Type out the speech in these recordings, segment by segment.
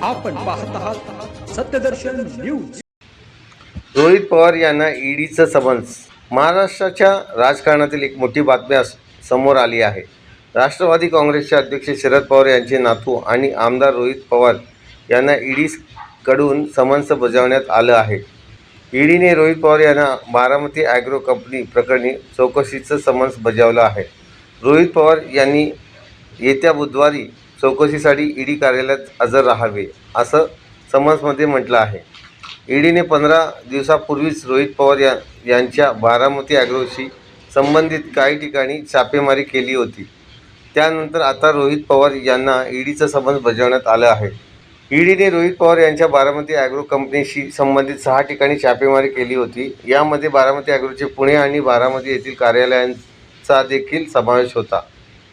आपण पाहत आहात सत्यदर्शन न्यूज। रोहित पवार यांना ईडीचं समन्स। महाराष्ट्राच्या राजकारणातील एक मोठी बातमी समोर आली आहे। राष्ट्रवादी काँग्रेसचे अध्यक्ष शरद पवार यांचे नातू आणि आमदार रोहित पवार यांना ईडीकडून समन्स बजावण्यात आलं आहे। ईडीने रोहित पवार यांना बारामती ॲग्रो कंपनी प्रकरणी चौकशीचं समन्स बजावलं आहे। रोहित पवार यांनी येत्या बुधवारी चौकशीसाठी ईडी कार्यालयात हजर राहावे असं समन्समध्ये म्हटलं आहे। ईडीने 15 दिवसापूर्वीच रोहित पवार यांच्या बारामती ॲग्रोशी संबंधित काही ठिकाणी छापेमारी केली होती। त्यानंतर आता रोहित पवार यांना ईडीचं समन्स बजावण्यात आलं आहे। ईडीने रोहित पवार यांच्या बारामती ॲग्रो कंपनीशी संबंधित 6 ठिकाणी छापेमारी केली होती। यामध्ये बारामती ॲग्रोचे पुणे आणि बारामती येथील कार्यालयांचा देखील समावेश होता।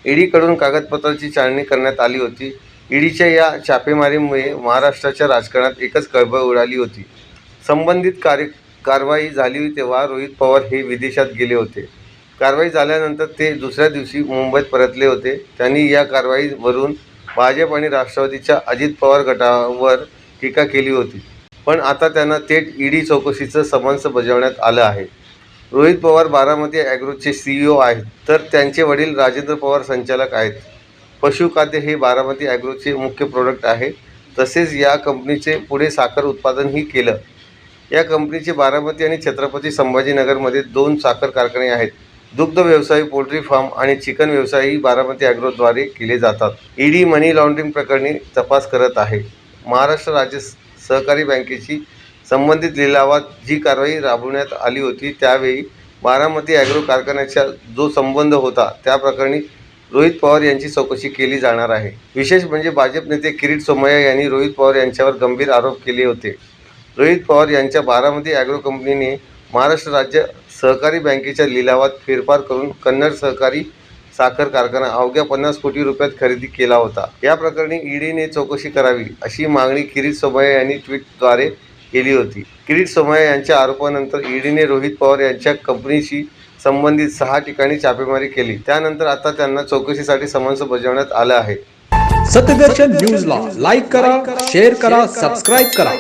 ईडीकडून कागदपत्राची छाननी करण्यात आली होती। ईडीच्या या छापेमारीमुळे महाराष्ट्राच्या राजकारणात एकच खळबळ उडाली होती। संबंधित कारवाई झाली तेव्हा रोहित पवार हे विदेशात गेले होते। कारवाई झाल्यानंतर ते दुसऱ्या दिवशी मुंबईत परतले होते। त्यांनी या कारवाईवरून भाजप आणि राष्ट्रवादीच्या अजित पवार गटावर टीका केली होती, पण आता त्यांना थेट ईडी चौकशीचं समन्स बजावण्यात आलं आहे। रोहित पवार बारामती ॲग्रोचे CEO आहेत, तर त्यांचे वडील राजेंद्र पवार संचालक आहेत। पशुखाद्य हे बारामती ॲग्रोचे मुख्य प्रोडक्ट आहे। तसेच या कंपनीचे पुढे साखर उत्पादनही केलं। या कंपनीचे बारामती आणि छत्रपती संभाजीनगरमध्ये 2 साखर कारखाने आहेत। दुग्ध व्यवसाय, पोल्ट्री फार्म आणि चिकन व्यवसायही बारामती ॲग्रोद्वारे केले जातात। ईडी मनी लॉन्ड्रिंग प्रकरणी तपास करत आहे। महाराष्ट्र राज्य सहकारी बँकेशी संबंधित लिलावात जी कारवाई राबवण्यात आली होती त्यावेळी बारामती ॲग्रो कारखान्याचा जो संबंध होता त्या प्रकरणी रोहित पवार यांची चौकशी केली जाणार आहे। विशेष म्हणजे भाजप नेते किरीट सोमय्या यांनी रोहित पवार यांच्यावर गंभीर आरोप केले होते। रोहित पवार यांच्या बारामती ॲग्रो कंपनीने महाराष्ट्र राज्य सहकारी बँकेच्या लिलावात फेरफार करून कन्नड सहकारी साखर कारखाना अवघ्या 50 कोटी रुपयात खरेदी केला होता। या प्रकरणी ईडीने चौकशी करावी अशी मागणी किरीट सोमय्या यांनी ट्विटद्वारे केली होती। किरीट सोमय्या यांच्या आरोपानंतर ईडीने रोहित पवार यांच्या कंपनीशी संबंधित 6 ठिकाणी छापेमारी केली। त्यानंतर आता त्यांना चौकशीसाठी समन्स बजावण्यात आलं आहे। सत्यदर्शन न्यूजला लाईक करा, शेअर करा, सबस्क्राइब करा।